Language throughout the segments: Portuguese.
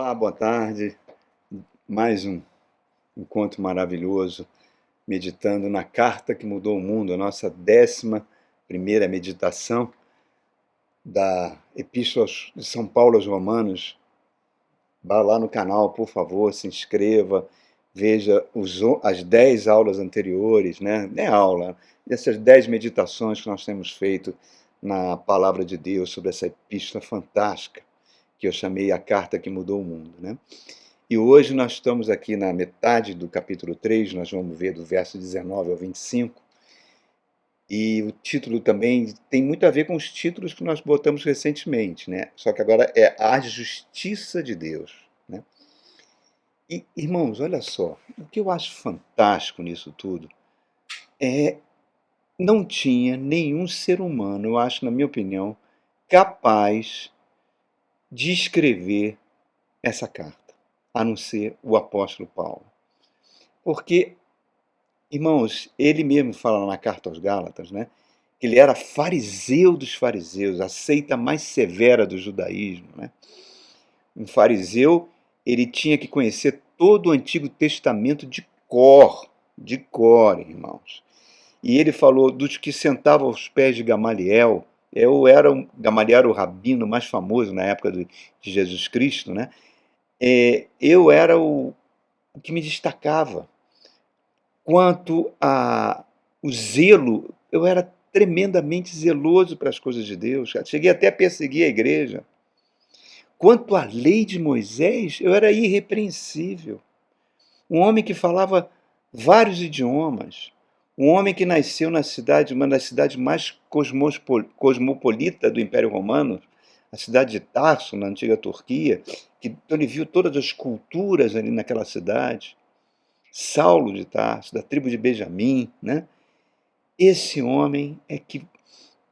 Olá, boa tarde. Mais um encontro maravilhoso, meditando na carta que mudou o mundo, a nossa 11ª meditação da Epístola de São Paulo aos Romanos. Vá lá no canal, por favor, se inscreva, veja as 10 aulas anteriores, né? Não é aula, essas 10 meditações que nós temos feito na Palavra de Deus sobre essa epístola fantástica, que eu chamei a carta que mudou o mundo, né? E hoje nós estamos aqui na metade do capítulo 3, nós vamos ver do verso 19 ao 25, e o título também tem muito a ver com os títulos que nós botamos recentemente, né? Só que agora é a justiça de Deus, né? E, irmãos, olha só, o que eu acho fantástico nisso tudo é não tinha nenhum ser humano, eu acho, na minha opinião, capaz de escrever essa carta, a não ser o apóstolo Paulo. Porque, irmãos, ele mesmo fala na carta aos Gálatas, né, que ele era fariseu dos fariseus, a seita mais severa do judaísmo, né? Um fariseu, ele tinha que conhecer todo o Antigo Testamento de cor, irmãos. E ele falou dos que sentavam aos pés de Gamaliel. Gamaliel era o rabino mais famoso na época de Jesus Cristo, né? Eu era o que me destacava. Quanto o zelo, eu era tremendamente zeloso para as coisas de Deus. Cheguei até a perseguir a igreja. Quanto à lei de Moisés, eu era irrepreensível. Um homem que falava vários idiomas. Um homem que nasceu na cidade, uma das cidades mais cosmopolitas do Império Romano, a cidade de Tarso, na antiga Turquia, então ele viu todas as culturas ali naquela cidade. Saulo de Tarso, da tribo de Benjamim, né? Esse homem é que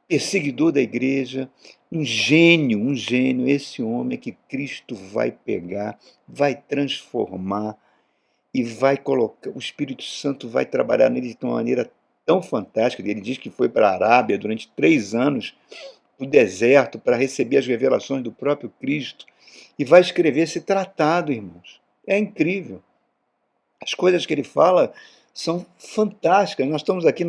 perseguidor da igreja, um gênio, esse homem é que Cristo vai pegar, vai transformar e vai colocar, o Espírito Santo vai trabalhar nele de uma maneira tão fantástica. Ele diz que foi para a Arábia durante 3 anos, no deserto, para receber as revelações do próprio Cristo, e vai escrever esse tratado, irmãos. É incrível. As coisas que ele fala são fantásticas. Nós estamos aqui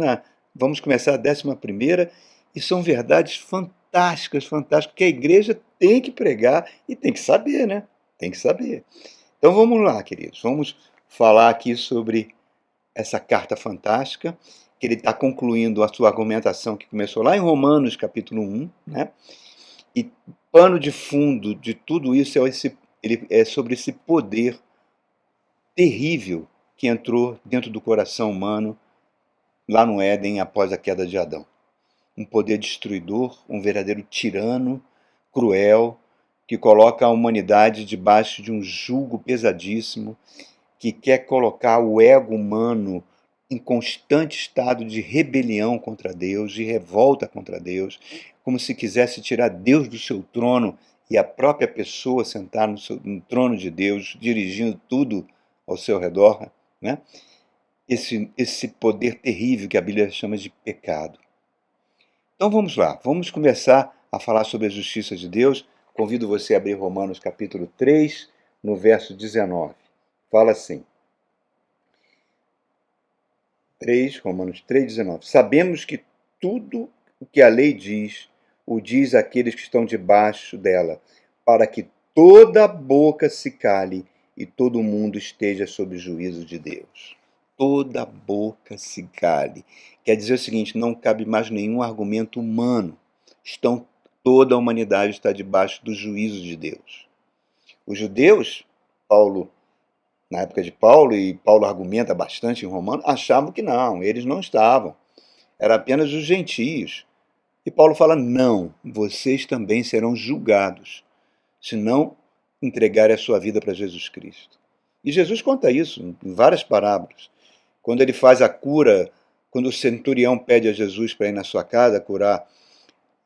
vamos começar a 11ª, e são verdades fantásticas, fantásticas, que a igreja tem que pregar e tem que saber, né? Tem que saber. Então vamos lá, queridos. Vamos falar aqui sobre essa carta fantástica, que ele está concluindo a sua argumentação que começou lá em Romanos, capítulo 1, né? E pano de fundo de tudo isso é sobre esse poder terrível que entrou dentro do coração humano lá no Éden após a queda de Adão. Um poder destruidor, um verdadeiro tirano, cruel, que coloca a humanidade debaixo de um jugo pesadíssimo, que quer colocar o ego humano em constante estado de rebelião contra Deus, de revolta contra Deus, como se quisesse tirar Deus do seu trono e a própria pessoa sentar no trono de Deus, dirigindo tudo ao seu redor, né? Esse poder terrível que a Bíblia chama de pecado. Então vamos lá, vamos começar a falar sobre a justiça de Deus. Convido você a abrir Romanos capítulo 3, no verso 19. Fala assim, Romanos 3,19. Sabemos que tudo o que a lei diz, o diz àqueles que estão debaixo dela, para que toda boca se cale e todo mundo esteja sob o juízo de Deus. Toda boca se cale. Quer dizer o seguinte, não cabe mais nenhum argumento humano. Toda a humanidade está debaixo do juízo de Deus. Os judeus, na época de Paulo, e Paulo argumenta bastante em Romanos, achavam que não, eles não estavam. Era apenas os gentios. E Paulo fala, não, vocês também serão julgados, se não entregarem a sua vida para Jesus Cristo. E Jesus conta isso em várias parábolas. Quando ele faz a cura, quando o centurião pede a Jesus para ir na sua casa curar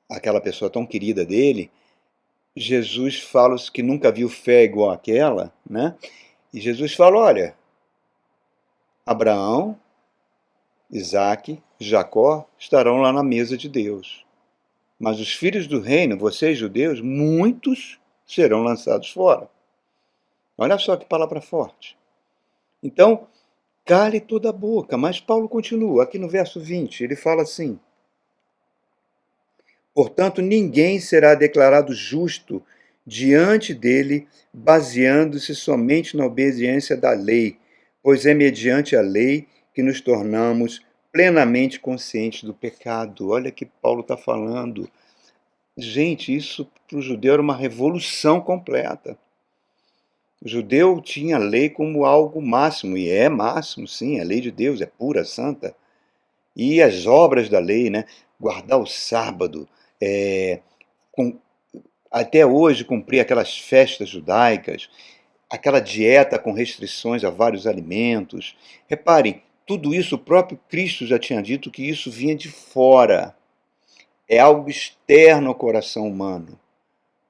aquela pessoa tão querida dele, Jesus fala que nunca viu fé igual àquela, né? E Jesus fala, olha, Abraão, Isaque, Jacó estarão lá na mesa de Deus. Mas os filhos do reino, vocês judeus, muitos serão lançados fora. Olha só que palavra forte. Então, cale toda a boca. Mas Paulo continua, aqui no verso 20, ele fala assim: portanto, ninguém será declarado justo diante dele, baseando-se somente na obediência da lei, pois é mediante a lei que nos tornamos plenamente conscientes do pecado. Olha que Paulo está falando. Gente, isso para o judeu era uma revolução completa. O judeu tinha a lei como algo máximo, e é máximo, sim, a lei de Deus é pura, santa. E as obras da lei, né? Guardar o sábado, com, até hoje cumprir aquelas festas judaicas, aquela dieta com restrições a vários alimentos. Reparem, tudo isso o próprio Cristo já tinha dito que isso vinha de fora. É algo externo ao coração humano.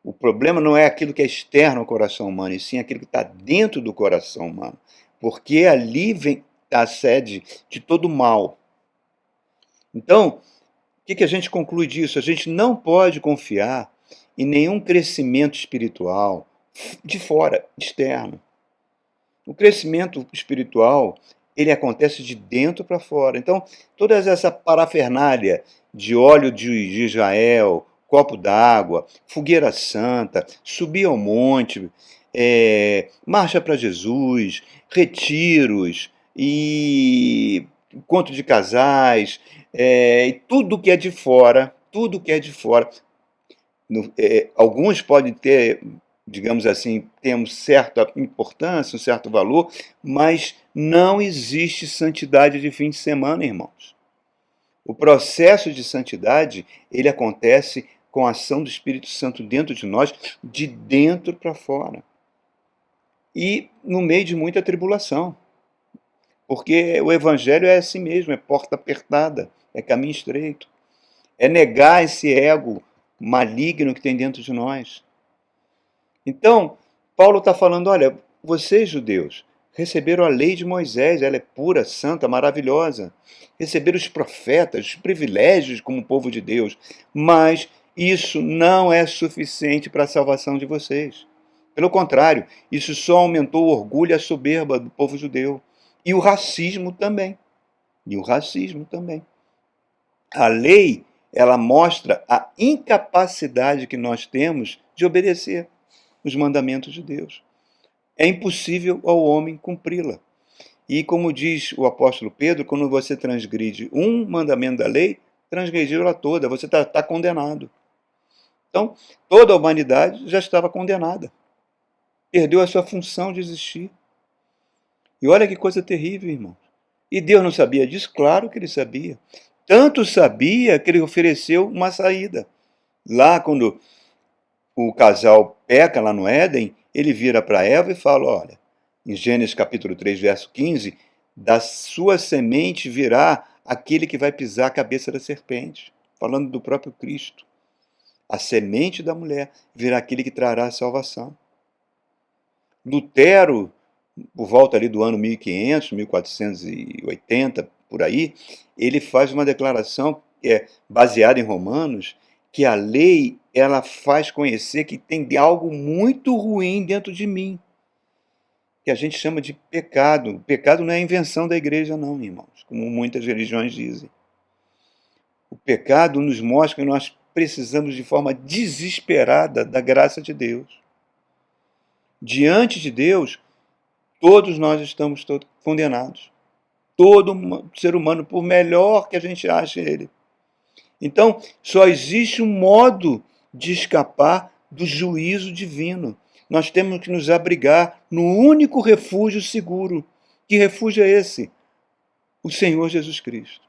O problema não é aquilo que é externo ao coração humano, e sim aquilo que está dentro do coração humano. Porque ali vem a sede de todo mal. Então, o que a gente conclui disso? A gente não pode confiar em nenhum crescimento espiritual de fora, externo. O crescimento espiritual, ele acontece de dentro para fora. Então, toda essa parafernália de óleo de Israel, copo d'água, fogueira santa, subir ao monte, marcha para Jesus, retiros e encontro de casais, e tudo que é de fora, tudo que é de fora. Alguns podem ter, digamos assim, ter uma certa importância, um certo valor, mas não existe santidade de fim de semana, irmãos. O processo de santidade, ele acontece com a ação do Espírito Santo dentro de nós, de dentro para fora. E no meio de muita tribulação. Porque o evangelho é assim mesmo, é porta apertada, é caminho estreito. É negar esse ego maligno que tem dentro de nós. Então, Paulo está falando, olha, vocês judeus receberam a lei de Moisés, ela é pura, santa, maravilhosa. Receberam os profetas, os privilégios como povo de Deus, mas isso não é suficiente para a salvação de vocês. Pelo contrário, isso só aumentou o orgulho e a soberba do povo judeu. E o racismo também. E o racismo também. A lei, ela mostra a incapacidade que nós temos de obedecer os mandamentos de Deus. É impossível ao homem cumpri-la. E como diz o apóstolo Pedro, quando você transgride um mandamento da lei, transgrediu-la toda, você está condenado. Então, toda a humanidade já estava condenada. Perdeu a sua função de existir. E olha que coisa terrível, irmãos. E Deus não sabia disso? Claro que ele sabia. Tanto sabia que ele ofereceu uma saída. Lá, quando o casal peca lá no Éden, ele vira para Eva e fala, olha, em Gênesis capítulo 3, verso 15, da sua semente virá aquele que vai pisar a cabeça da serpente, falando do próprio Cristo. A semente da mulher virá aquele que trará a salvação. Lutero, por volta ali do ano 1500, 1480, por aí, ele faz uma declaração que é baseada em Romanos, que a lei ela faz conhecer que tem algo muito ruim dentro de mim, que a gente chama de pecado. O pecado não é invenção da igreja não, irmãos, como muitas religiões dizem. O pecado nos mostra que nós precisamos de forma desesperada da graça de Deus. Diante de Deus, todos nós estamos condenados. Todo ser humano, por melhor que a gente ache ele. Então, só existe um modo de escapar do juízo divino. Nós temos que nos abrigar no único refúgio seguro. Que refúgio é esse? O Senhor Jesus Cristo.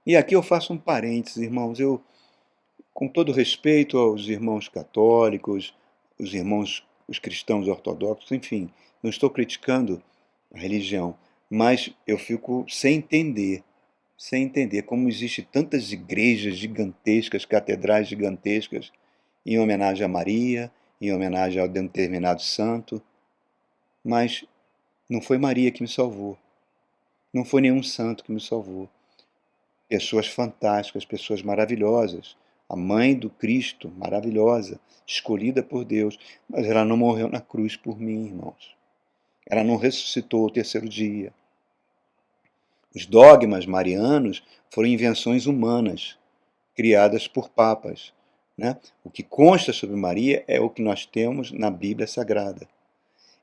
E aqui eu faço um parênteses, irmãos. Eu, com todo respeito aos irmãos católicos, os cristãos ortodoxos, enfim, não estou criticando a religião, mas eu fico sem entender como existem tantas igrejas gigantescas, catedrais gigantescas, em homenagem a Maria, em homenagem a um determinado santo, mas não foi Maria que me salvou, não foi nenhum santo que me salvou. Pessoas fantásticas, pessoas maravilhosas, a mãe do Cristo, maravilhosa, escolhida por Deus, mas ela não morreu na cruz por mim, irmãos. Ela não ressuscitou ao terceiro dia. Os dogmas marianos foram invenções humanas, criadas por papas, né? O que consta sobre Maria é o que nós temos na Bíblia Sagrada.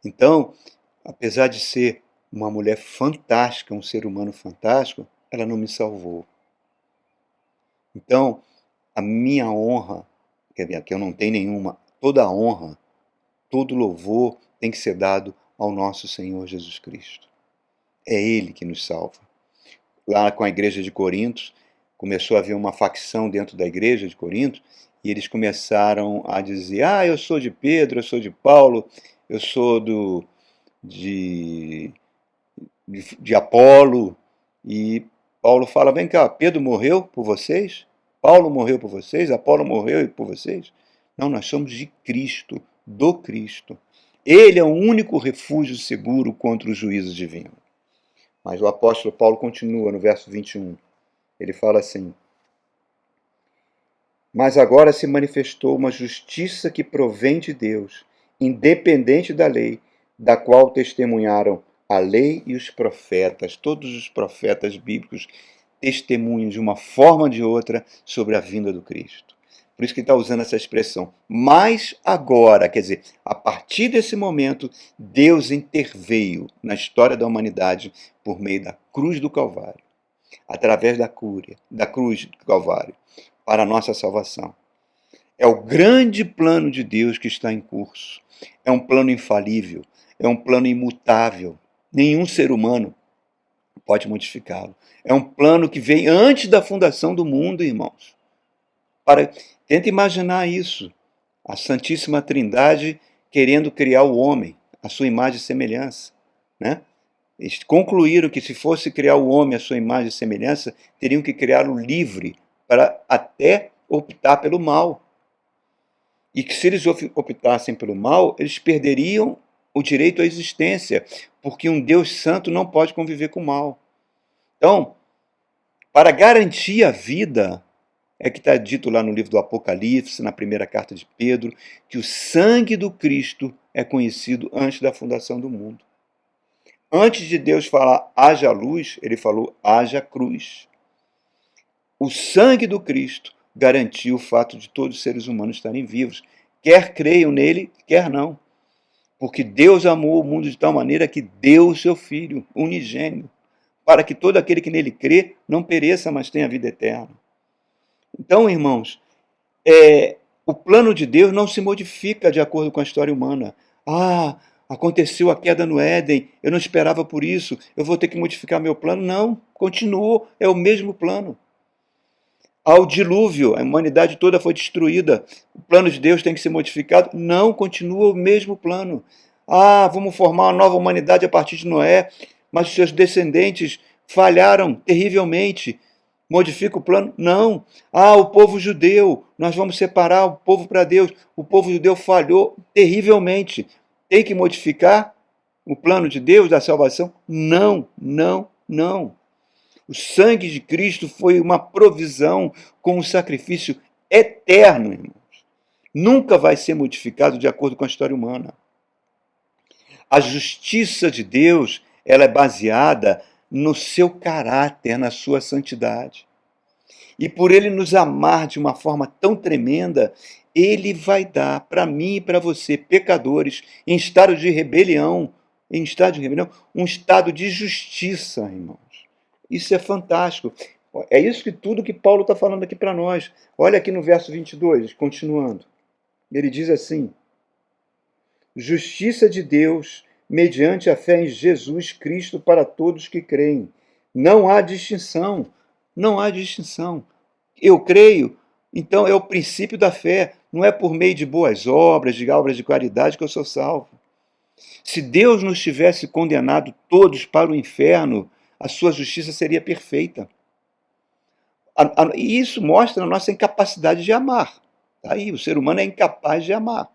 Então, apesar de ser uma mulher fantástica, um ser humano fantástico, ela não me salvou. Então, a minha honra, quer dizer, que eu não tenho nenhuma, toda a honra, todo louvor tem que ser dado ao nosso Senhor Jesus Cristo. É Ele que nos salva. Lá com a igreja de Corinto, começou a haver uma facção dentro da igreja de Corinto, e eles começaram a dizer, eu sou de Pedro, eu sou de Paulo, eu sou de Apolo, e Paulo fala, vem cá, Pedro morreu por vocês? Paulo morreu por vocês? Apolo morreu por vocês? Não, nós somos de Cristo, do Cristo. Ele é o único refúgio seguro contra o juízo divino. Mas o apóstolo Paulo continua no verso 21. Ele fala assim, mas agora se manifestou uma justiça que provém de Deus, independente da lei, da qual testemunharam a lei e os profetas. Todos os profetas bíblicos testemunham de uma forma ou de outra sobre a vinda do Cristo. Por isso que ele está usando essa expressão. Mas agora, quer dizer, a partir desse momento, Deus interveio na história da humanidade por meio da cruz do Calvário, através da cruz do Calvário, para a nossa salvação. É o grande plano de Deus que está em curso. É um plano infalível, é um plano imutável. Nenhum ser humano pode modificá-lo. É um plano que veio antes da fundação do mundo, irmãos. Tenta imaginar isso. A Santíssima Trindade querendo criar o homem, a sua imagem e semelhança, né? Eles concluíram que se fosse criar o homem à sua imagem e semelhança, teriam que criá-lo livre para até optar pelo mal. E que se eles optassem pelo mal, eles perderiam o direito à existência, porque um Deus santo não pode conviver com o mal. Então, para garantir a vida, é que está dito lá no livro do Apocalipse, na primeira carta de Pedro, que o sangue do Cristo é conhecido antes da fundação do mundo. Antes de Deus falar haja luz, ele falou haja cruz. O sangue do Cristo garantiu o fato de todos os seres humanos estarem vivos, quer creiam nele, quer não. Porque Deus amou o mundo de tal maneira que deu o seu Filho unigênito, para que todo aquele que nele crê não pereça, mas tenha vida eterna. Então, irmãos, o plano de Deus não se modifica de acordo com a história humana. Aconteceu a queda no Éden, eu não esperava por isso, eu vou ter que modificar meu plano. Não, continuou, é o mesmo plano. Ao dilúvio, a humanidade toda foi destruída, o plano de Deus tem que ser modificado? Não, continua o mesmo plano. Vamos formar uma nova humanidade a partir de Noé, mas os seus descendentes falharam terrivelmente. Modifica o plano? Não. O povo judeu, nós vamos separar o povo para Deus. O povo judeu falhou terrivelmente. Tem que modificar o plano de Deus da salvação? Não, não, não. O sangue de Cristo foi uma provisão com um sacrifício eterno, irmãos. Nunca vai ser modificado de acordo com a história humana. A justiça de Deus, ela é baseada no seu caráter, na sua santidade. E por ele nos amar de uma forma tão tremenda, ele vai dar para mim e para você, pecadores, em estado de rebelião, um estado de justiça, irmãos. Isso é fantástico. É isso que tudo que Paulo está falando aqui para nós. Olha aqui no verso 22, continuando. Ele diz assim, justiça de Deus mediante a fé em Jesus Cristo para todos que creem. Não há distinção. Não há distinção. Eu creio, então é o princípio da fé. Não é por meio de boas obras, de obras de caridade que eu sou salvo. Se Deus nos tivesse condenado todos para o inferno, a sua justiça seria perfeita. E isso mostra a nossa incapacidade de amar. Tá aí, o ser humano é incapaz de amar.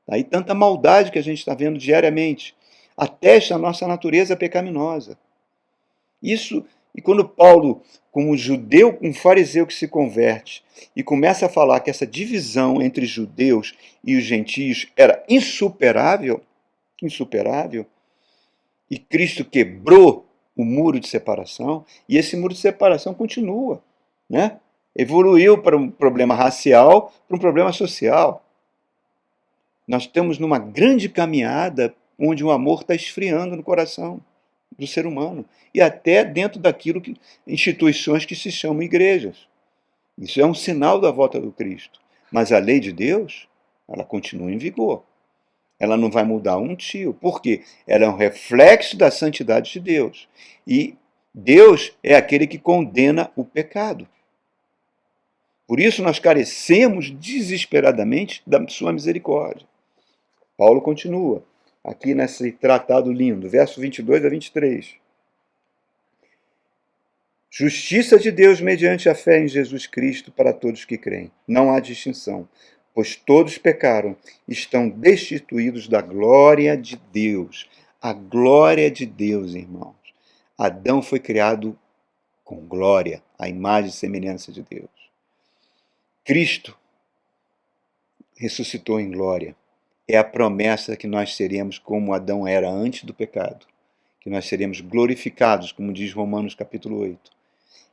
Tá aí tanta maldade que a gente está vendo diariamente. Atesta a nossa natureza pecaminosa. Isso E quando Paulo, como judeu, um fariseu que se converte, e começa a falar que essa divisão entre judeus e os gentios era insuperável, e Cristo quebrou o muro de separação, e esse muro de separação continua, né? Evoluiu para um problema racial, para um problema social. Nós estamos numa grande caminhada onde o amor está esfriando no coração do ser humano, e até dentro daquilo que instituições que se chamam igrejas. Isso é um sinal da volta do Cristo. Mas a lei de Deus, ela continua em vigor. Ela não vai mudar um tio. Por quê? Ela é um reflexo da santidade de Deus. E Deus é aquele que condena o pecado. Por isso nós carecemos desesperadamente da sua misericórdia. Paulo continua, aqui nesse tratado lindo, verso 22 a 23. Justiça de Deus mediante a fé em Jesus Cristo para todos que creem. Não há distinção, pois todos pecaram, estão destituídos da glória de Deus. A glória de Deus, irmãos. Adão foi criado com glória, a imagem e semelhança de Deus. Cristo ressuscitou em glória. É a promessa que nós seremos como Adão era antes do pecado, que nós seremos glorificados, como diz Romanos capítulo 8.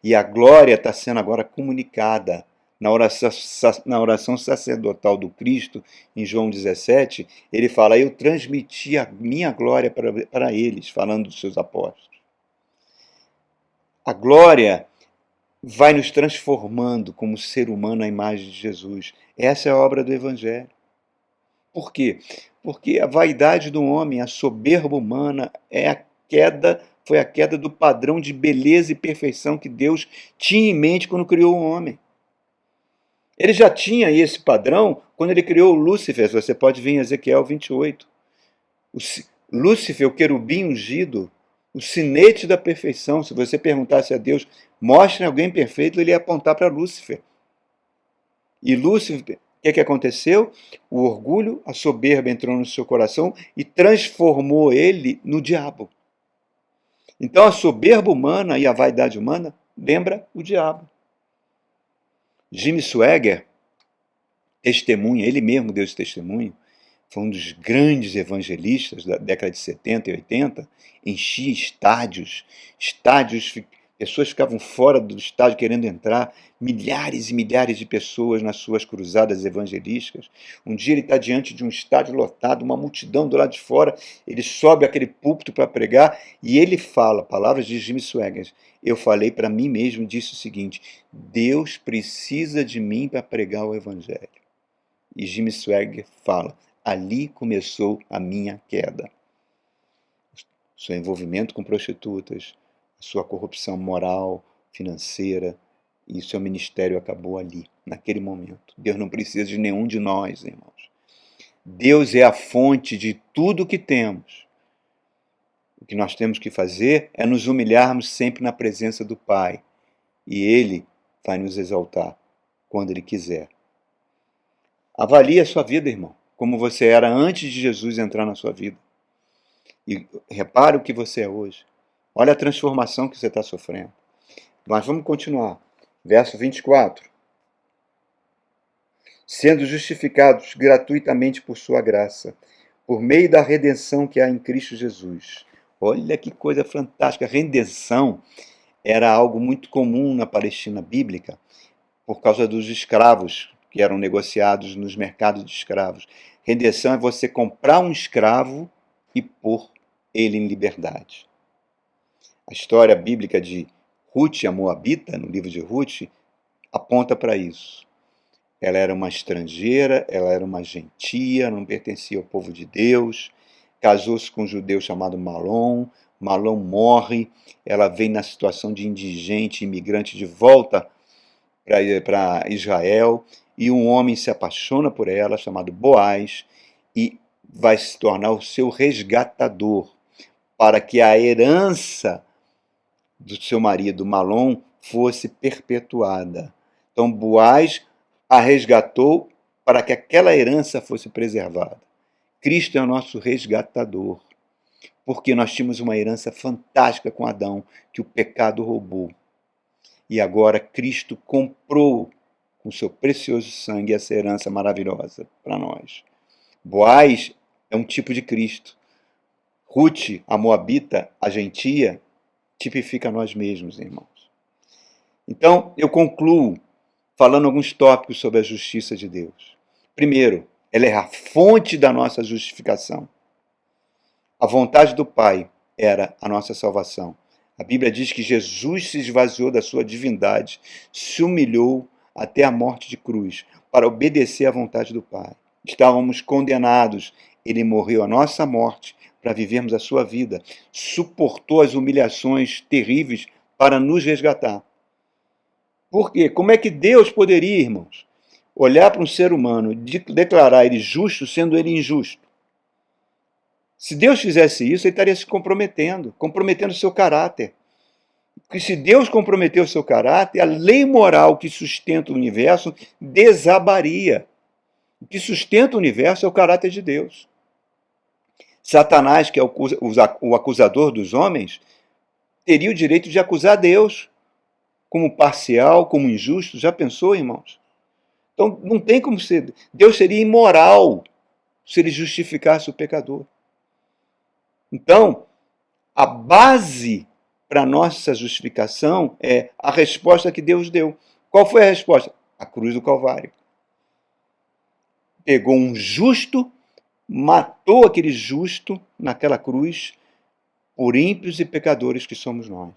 E a glória está sendo agora comunicada na oração sacerdotal do Cristo, em João 17, ele fala, eu transmiti a minha glória para eles, falando dos seus apóstolos. A glória vai nos transformando como ser humano à imagem de Jesus. Essa é a obra do Evangelho. Por quê? Porque a vaidade do homem, a soberba humana, foi a queda do padrão de beleza e perfeição que Deus tinha em mente quando criou o homem. Ele já tinha esse padrão quando ele criou Lúcifer. Você pode ver em Ezequiel 28. Lúcifer, o querubim ungido, o sinete da perfeição. Se você perguntasse a Deus, mostre alguém perfeito, ele ia apontar para Lúcifer. E Lúcifer, o que aconteceu? O orgulho, a soberba entrou no seu coração e transformou ele no diabo. Então a soberba humana e a vaidade humana lembra o diabo. Jimmy Swaggart testemunha, ele mesmo deu esse testemunho, foi um dos grandes evangelistas da década de 70 e 80, enchia estádios, pessoas ficavam fora do estádio querendo entrar, milhares e milhares de pessoas nas suas cruzadas evangelísticas. Um dia ele está diante de um estádio lotado, uma multidão do lado de fora, ele sobe aquele púlpito para pregar e ele fala, palavras de Jimmy Swaggart, eu falei para mim mesmo, disse o seguinte, Deus precisa de mim para pregar o evangelho. E Jimmy Swaggart fala, ali começou a minha queda. Seu envolvimento com prostitutas, sua corrupção moral, financeira, e seu ministério acabou ali, naquele momento. Deus não precisa de nenhum de nós, irmãos. Deus é a fonte de tudo que temos. O que nós temos que fazer é nos humilharmos sempre na presença do Pai. E Ele vai nos exaltar quando Ele quiser. Avalie a sua vida, irmão, como você era antes de Jesus entrar na sua vida. E repare o que você é hoje. Olha a transformação que você está sofrendo. Mas vamos continuar. Verso 24. Sendo justificados gratuitamente por sua graça, por meio da redenção que há em Cristo Jesus. Olha que coisa fantástica. A redenção era algo muito comum na Palestina bíblica, por causa dos escravos que eram negociados nos mercados de escravos. Redenção é você comprar um escravo e pôr ele em liberdade. A história bíblica de Ruth, a Moabita, no livro de Ruth, aponta para isso. Ela era uma estrangeira, ela era uma gentia, não pertencia ao povo de Deus, casou-se com um judeu chamado Malom, Malom morre, ela vem na situação de indigente, imigrante de volta para Israel, e um homem se apaixona por ela, chamado Boaz, e vai se tornar o seu resgatador, para que a herança do seu marido Malom fosse perpetuada. Então Boaz a resgatou para que aquela herança fosse preservada. Cristo é o nosso resgatador. porque nós tínhamos uma herança fantástica com Adão, que o pecado roubou. E agora Cristo comprou com seu precioso sangue essa herança maravilhosa para nós. Boaz é um tipo de Cristo. Ruth, a moabita, a gentia, tipifica nós mesmos, irmãos. Então, eu concluo falando alguns tópicos sobre a justiça de Deus. Primeiro, ela é a fonte da nossa justificação. A vontade do Pai era a nossa salvação. A Bíblia diz que Jesus se esvaziou da sua divindade, se humilhou até a morte de cruz, para obedecer à vontade do Pai. Estávamos condenados, ele morreu a nossa morte para vivermos a sua vida, suportou as humilhações terríveis para nos resgatar. Por quê? Como é que Deus poderia, irmãos, olhar para um ser humano e declarar ele justo, sendo ele injusto? Se Deus fizesse isso, ele estaria se comprometendo o seu caráter. Porque se Deus comprometeu o seu caráter, a lei moral que sustenta o universo desabaria. O que sustenta o universo é o caráter de Deus. Satanás, que é o acusador dos homens, teria o direito de acusar Deus como parcial, como injusto. Já pensou, irmãos? Então não tem como ser. Deus seria imoral se ele justificasse o pecador. Então, a base para a nossa justificação é a resposta que Deus deu. Qual foi a resposta? A cruz do Calvário. Pegou um justo, matou aquele justo naquela cruz por ímpios e pecadores que somos nós.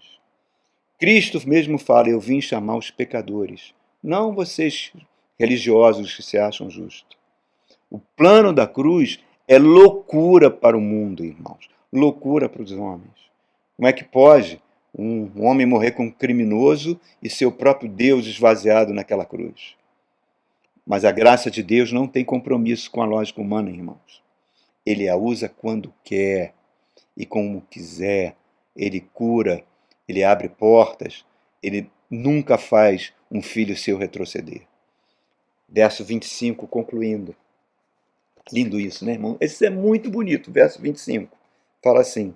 Cristo mesmo fala, eu vim chamar os pecadores, não vocês religiosos que se acham justos. O plano da cruz é loucura para o mundo, irmãos. Loucura para os homens. Como é que pode um homem morrer como criminoso e seu próprio Deus esvaziado naquela cruz? Mas a graça de Deus não tem compromisso com a lógica humana, irmãos. Ele a usa quando quer e como quiser. Ele cura, ele abre portas, ele nunca faz um filho seu retroceder. Verso 25, concluindo. Lindo isso, né, irmão? Esse é muito bonito, verso 25. Fala assim: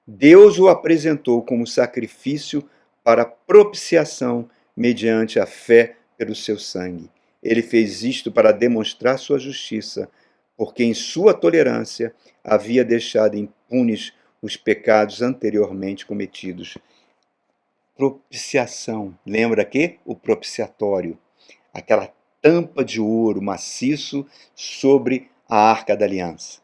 Deus o apresentou como sacrifício para propiciação mediante a fé pelo seu sangue. Ele fez isto para demonstrar sua justiça, porque em sua tolerância havia deixado impunes os pecados anteriormente cometidos. Propiciação. Lembra que? O propiciatório. Aquela tampa de ouro maciço sobre a arca da aliança.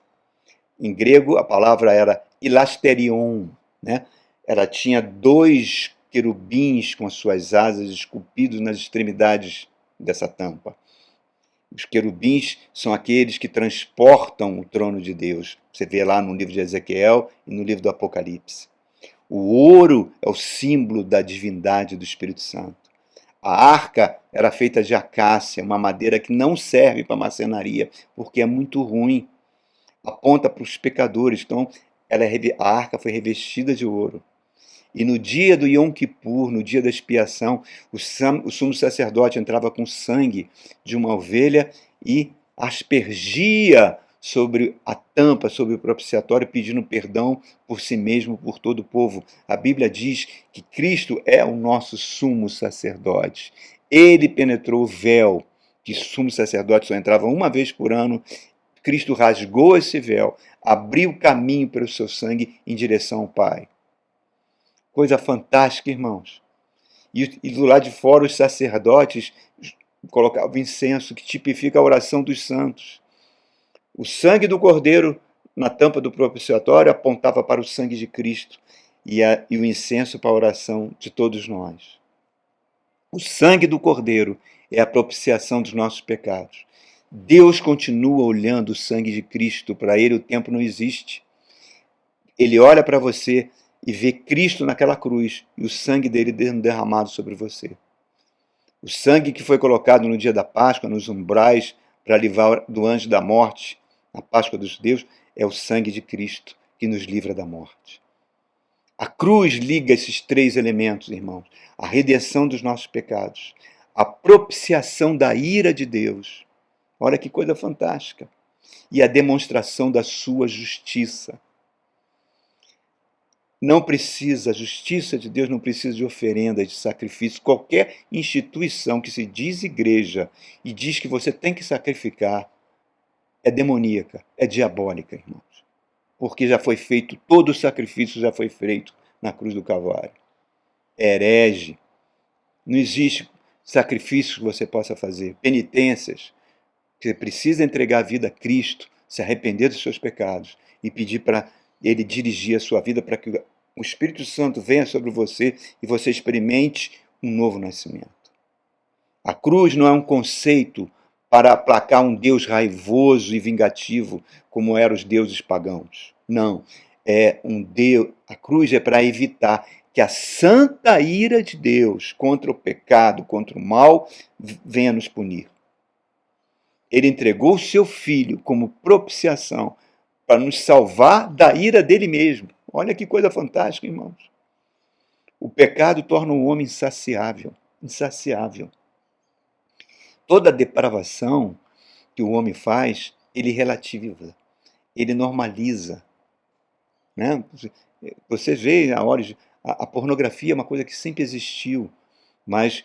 Em grego, a palavra era ilasterion, né? Ela tinha 2 querubins com as suas asas esculpidos nas extremidades dessa tampa. Os querubins são aqueles que transportam o trono de Deus. Você vê lá no livro de Ezequiel e no livro do Apocalipse. O ouro é o símbolo da divindade do Espírito Santo. A arca era feita de acácia, uma madeira que não serve para marcenaria, porque é muito ruim. Aponta para os pecadores. Então, a arca foi revestida de ouro. E no dia do Yom Kippur, no dia da expiação, o sumo sacerdote entrava com sangue de uma ovelha e aspergia sobre a tampa, sobre o propiciatório, pedindo perdão por si mesmo, por todo o povo. A Bíblia diz que Cristo é o nosso sumo sacerdote. Ele penetrou o véu, que o sumo sacerdote só entrava uma vez por ano. Cristo rasgou esse véu, abriu caminho pelo seu sangue em direção ao Pai. Coisa fantástica, irmãos. E do lado de fora os sacerdotes colocavam incenso, que tipifica a oração dos santos. O sangue do cordeiro na tampa do propiciatório apontava para o sangue de Cristo e o incenso para a oração de todos nós. O sangue do cordeiro é a propiciação dos nossos pecados. Deus continua olhando o sangue de Cristo. Para ele o tempo não existe. Ele olha para você e vê Cristo naquela cruz e o sangue dele derramado sobre você. O sangue que foi colocado no dia da Páscoa, nos umbrais, para livrar do anjo da morte, na Páscoa dos judeus, é o sangue de Cristo que nos livra da morte. A cruz liga esses 3 elementos, irmãos. A redenção dos nossos pecados, a propiciação da ira de Deus. Olha que coisa fantástica. E a demonstração da sua justiça. Não precisa, a justiça de Deus não precisa de oferenda, de sacrifício. Qualquer instituição que se diz igreja e diz que você tem que sacrificar é demoníaca, é diabólica, irmãos. Porque já foi feito, todo o sacrifício já foi feito na cruz do Calvário. É herege. Não existe sacrifício que você possa fazer, penitências. Você precisa entregar a vida a Cristo, se arrepender dos seus pecados e pedir para Ele dirigir a sua vida para que o Espírito Santo venha sobre você e você experimente um novo nascimento. A cruz não é um conceito para aplacar um Deus raivoso e vingativo, como eram os deuses pagãos. Não. É um Deus. A cruz é para evitar que a santa ira de Deus contra o pecado, contra o mal, venha nos punir. Ele entregou o seu filho como propiciação para nos salvar da ira dele mesmo. Olha que coisa fantástica, irmãos. O pecado torna o homem insaciável, insaciável. Toda depravação que o homem faz, ele relativiza, ele normaliza. Né? Você vê a pornografia é uma coisa que sempre existiu, mas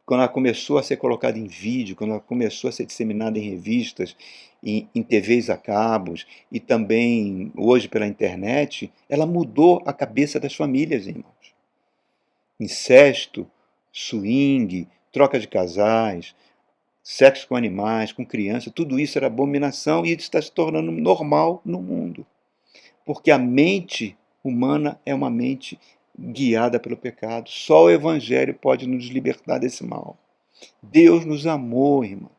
quando ela começou a ser colocada em vídeo, quando ela começou a ser disseminada em revistas, em TVs a cabos e também hoje pela internet, ela mudou a cabeça das famílias, irmãos. Incesto, swing, troca de casais, sexo com animais, com crianças, tudo isso era abominação e isso está se tornando normal no mundo. Porque a mente humana é uma mente guiada pelo pecado. Só o Evangelho pode nos libertar desse mal. Deus nos amou, irmãos.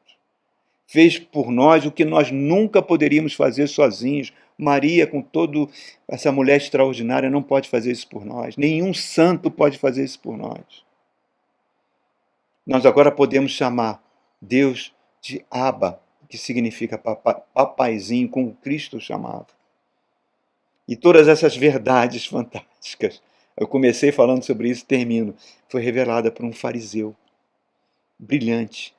Fez por nós o que nós nunca poderíamos fazer sozinhos. Maria, com toda essa mulher extraordinária, não pode fazer isso por nós. Nenhum santo pode fazer isso por nós. Nós agora podemos chamar Deus de Abba, que significa papaizinho, como Cristo chamava. E todas essas verdades fantásticas, eu comecei falando sobre isso, termino, foi revelada por um fariseu brilhante,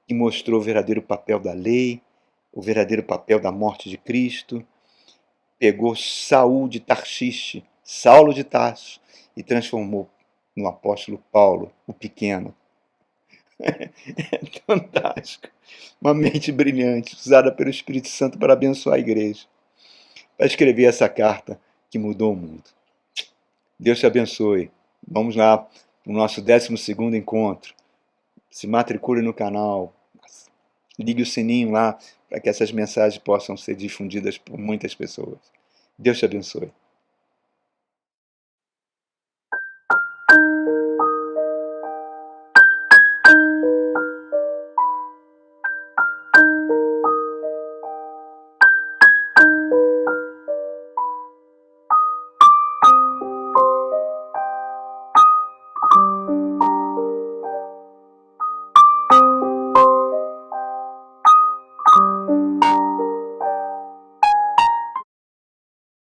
que mostrou o verdadeiro papel da lei, o verdadeiro papel da morte de Cristo, pegou Saulo de Tarso, e transformou no apóstolo Paulo, o pequeno. É fantástico. Uma mente brilhante, usada pelo Espírito Santo para abençoar a igreja, para escrever essa carta que mudou o mundo. Deus te abençoe. Vamos lá para o nosso 12º encontro. Se matricule no canal. Ligue o sininho lá para que essas mensagens possam ser difundidas por muitas pessoas. Deus te abençoe.